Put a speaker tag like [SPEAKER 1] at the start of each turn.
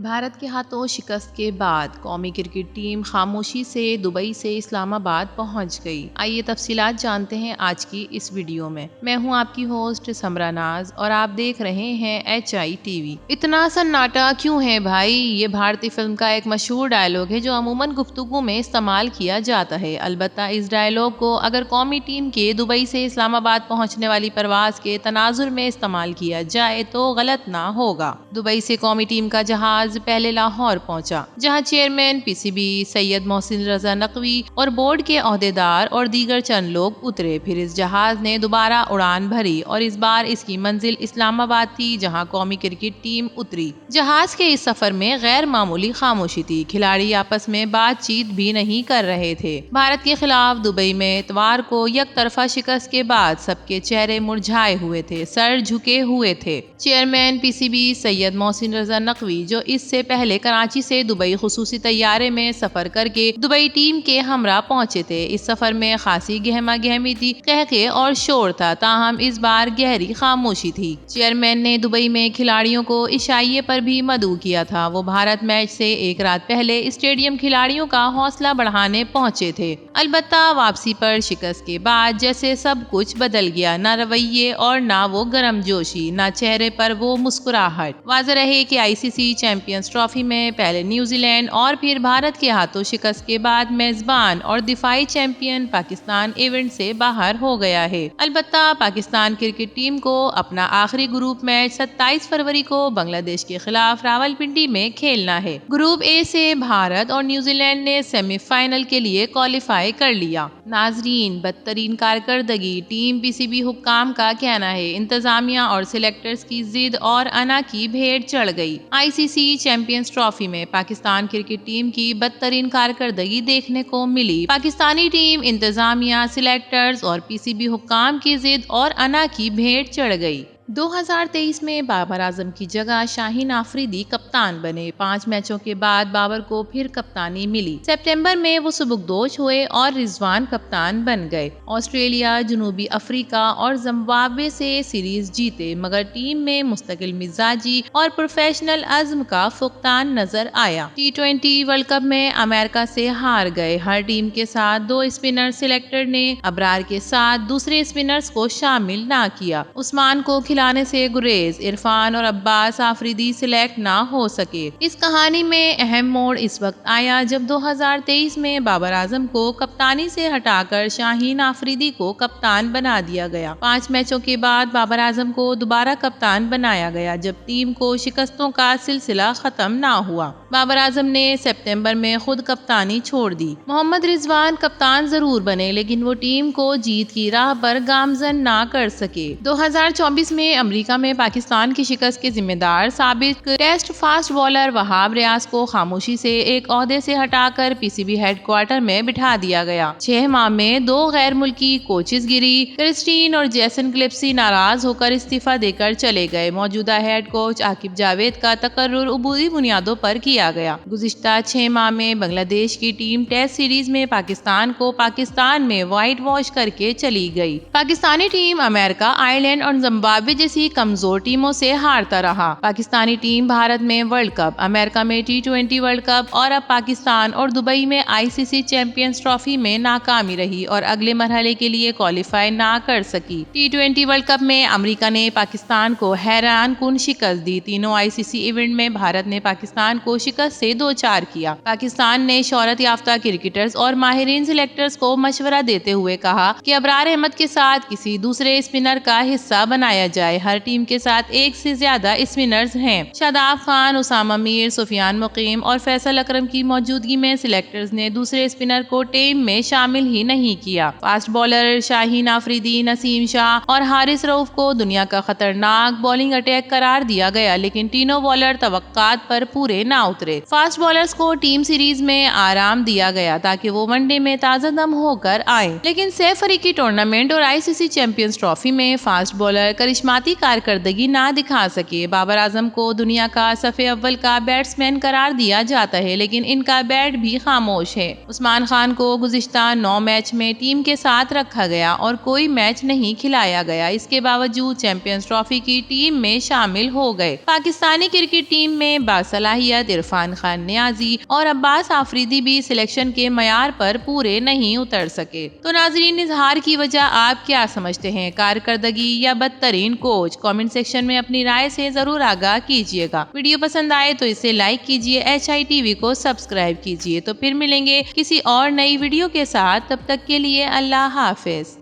[SPEAKER 1] भारत के हाथों शिकस्त के बाद कौमी क्रिकेट टीम खामोशी से दुबई से इस्लामाबाद पहुंच गई। आइए तफसीलात जानते हैं आज की इस वीडियो में। मैं हूं आपकी होस्ट समरा नाज और आप देख रहे हैं HI TV। इतना सन्नाटा क्यों है भाई? ये भारतीय फिल्म का एक मशहूर डायलॉग है जो अमूमन गुफ्तगू में इस्तेमाल किया जाता है। अलबत्ता इस डायलॉग को अगर कौमी टीम के दुबई से इस्लामाबाद पहुंचने वाली परवाज के तनाजुर में इस्तेमाल किया जाए तो गलत ना होगा। दुबई से कौमी टीम का जहाज पहले लाहौर पहुंचा, जहां चेयरमैन PCB सैयद मोहसिन रजा नकवी और बोर्ड के ओहदेदार और दीगर चंद लोग उतरे। फिर इस जहाज ने दोबारा उड़ान भरी और इस बार इसकी मंजिल इस्लामाबाद थी, जहां कौमी क्रिकेट टीम उतरी। जहाज के इस सफर में गैर मामूली खामोशी थी। खिलाड़ी आपस में बातचीत भी नहीं कर रहे थे। भारत के खिलाफ दुबई में इतवार को एक तरफा शिकस्त के बाद सबके चेहरे मुरझाए हुए थे, सर झुके हुए थे। चेयरमैन PCB सैयद मोहसिन रजा नकवी जो इससे पहले कराची से दुबई खुसूसी तैयारे में सफर करके दुबई टीम के हमरा पहुंचे थे। इस सफर में खासी गहमा गहमी थी, कहके और शोर था, ताहम इस बार गहरी खामोशी थी। चेयरमैन ने दुबई में खिलाड़ियों को इशाइये पर भी मदऊ किया था। वो भारत मैच से एक रात पहले स्टेडियम खिलाड़ियों का हौसला बढ़ाने पहुंचे थे। अलबत्ता वापसी पर शिकस्त के बाद जैसे सब कुछ बदल गया, ना रवैये और ना वो गर्मजोशी, ना चेहरे पर वो मुस्कुराहट। वाज़ेह रहे कि ICC चैंपियंस ट्रॉफी में पहले न्यूजीलैंड और फिर भारत के हाथों शिकस्त के बाद मेजबान और दिफाई चैंपियन पाकिस्तान इवेंट से बाहर हो गया है। अलबत्ता पाकिस्तान क्रिकेट टीम को अपना आखिरी ग्रुप मैच 27 फरवरी को बांग्लादेश के खिलाफ रावलपिंडी में खेलना है। ग्रुप A से भारत और न्यूजीलैंड ने सेमीफाइनल के लिए क्वालिफाई कर लिया। नाजरीन, बदतरीन कारकर्दगी टीम PCB हुक्काम का कहना है। इंतजामिया और सिलेक्टर्स की जिद और अना की भेड़ चढ़ गई। ICC चैंपियंस ट्रॉफी में पाकिस्तान क्रिकेट टीम की बदतरीन कारकर्दगी देखने को मिली। पाकिस्तानी टीम, इंतजामिया, सिलेक्टर्स और PCB हुक्काम की जिद और अना की भेड़ चढ़ गई। 2023 में बाबर आजम की जगह शाहीन आफरीदी कप्तान बने। 5 मैचों के बाद बाबर को फिर कप्तानी मिली। सितंबर में वो सुबुकदोश हुए और रिजवान कप्तान बन गए। ऑस्ट्रेलिया, जनूबी अफ्रीका और जिम्बाब्वे से सीरीज जीते, मगर टीम में मुस्तकिल मिजाजी और प्रोफेशनल अज़्म का फुकदान नजर आया। T20 वर्ल्ड कप में अमेरिका से हार गए। हर टीम के साथ 2 स्पिनर सिलेक्टर ने अबरार के साथ दूसरे स्पिनर्स को शामिल ना किया। उस्मान को खिलाने से गुरेज, इरफान और अब्बास आफरीदी सिलेक्ट ना हो सके। इस कहानी में अहम मोड़ इस वक्त आया जब 2023 में बाबर आजम को कप्तानी से हटाकर शाहीन आफरीदी को कप्तान बना दिया गया। 5 मैचों के बाद बाबर आजम को दोबारा कप्तान बनाया गया, जब टीम को शिकस्तों का सिलसिला खत्म ना हुआ। बाबर आजम ने सितंबर में खुद कप्तानी छोड़ दी। मोहम्मद रिजवान कप्तान जरूर बने, लेकिन वो टीम को जीत की राह पर गामजन ना कर सके। 2024 में अमेरिका में पाकिस्तान की शिकस्त के जिम्मेदार साबिक test fast bowler Wahab Riaz को खामोशी से एक ओहदे से हटाकर PCB हेडक्वार्टर में बिठा दिया गया। 6 माह में 2 गैर मुल्की कोचेस गिरी। क्रिस्टीन और जैसन क्लिप्सी नाराज होकर इस्तीफा देकर चले गए। मौजूदा हेड कोच आकिब जावेद का तकर्रुर उबूदी बुनियादों पर किया गया। गुज़िश्ता 6 माह में बांग्लादेश की टीम टेस्ट सीरीज में पाकिस्तान में व्हाइट वॉश करके चली गई। पाकिस्तानी टीम अमेरिका, आयरलैंड और जिम्बाब्वे जैसी कमजोर टीमों से हारता रहा। पाकिस्तानी टीम भारत में वर्ल्ड कप, अमेरिका में T20 वर्ल्ड कप और अब पाकिस्तान और दुबई में ICC चैंपियंस ट्रॉफी में नाकामी रही और अगले मरहले के लिए क्वालिफाई ना कर सकी। T20 वर्ल्ड कप में अमेरिका ने पाकिस्तान को हैरान कुन शिकस्त दी। तीनों ICC इवेंट में भारत ने पाकिस्तान को शिकस्त से 2-4 किया। पाकिस्तान ने शोहरत याफ्ता क्रिकेटर्स और माहिरीन सिलेक्टर्स को मशवरा देते हुए कहा कि अबरार अहमद के साथ किसी दूसरे स्पिनर का हिस्सा बनाया जाए। हर टीम के साथ एक से ज्यादा स्पिनर्स हैं। शादाब खान, उसामा मीर, सुफियान मुकीम और फैसल अकरम की मौजूदगी में सिलेक्टर्स ने दूसरे स्पिनर को टीम में शामिल ही नहीं किया। फास्ट बॉलर शाहीन आफरीदी, नसीम शाह और हारिस रऊफ को दुनिया का खतरनाक बॉलिंग अटैक करार दिया गया, लेकिन तीनों बॉलर तवक्कात पर पूरे ना उतरे। फास्ट बॉलर्स को टीम सीरीज में आराम दिया गया ताकि वो वनडे में ताजा दम होकर आए, लेकिन सैफ अफ्रीदी टूर्नामेंट और ICC चैंपियंस ट्रॉफी में फास्ट बॉलर करिश्मा करिश्माती कारकर्दगी ना दिखा सके। बाबर आजम को दुनिया का सफ़े अव्वल का बैट्समैन करार दिया जाता है, लेकिन इनका बैट भी खामोश है। उस्मान खान को गुज़िश्ता 9 मैच में टीम के साथ रखा गया और कोई मैच नहीं खिलाया गया। इसके बावजूद चैंपियंस ट्रॉफी की टीम में शामिल हो गए। पाकिस्तानी क्रिकेट टीम में बासलाहियत इरफान खान नियाजी और अब्बास आफरीदी भी सिलेक्शन के मयार पर पूरे नहीं उतर सके। तो नाजरीन, इजहार की वजह आप क्या समझते हैं, कारकर्दगी या बदतरीन कोच? कमेंट सेक्शन में अपनी राय से जरूर आगाह कीजिएगा। वीडियो पसंद आए तो इसे लाइक कीजिए, HITV को सब्सक्राइब कीजिए। तो फिर मिलेंगे किसी और नई वीडियो के साथ, तब तक के लिए अल्लाह हाफिज।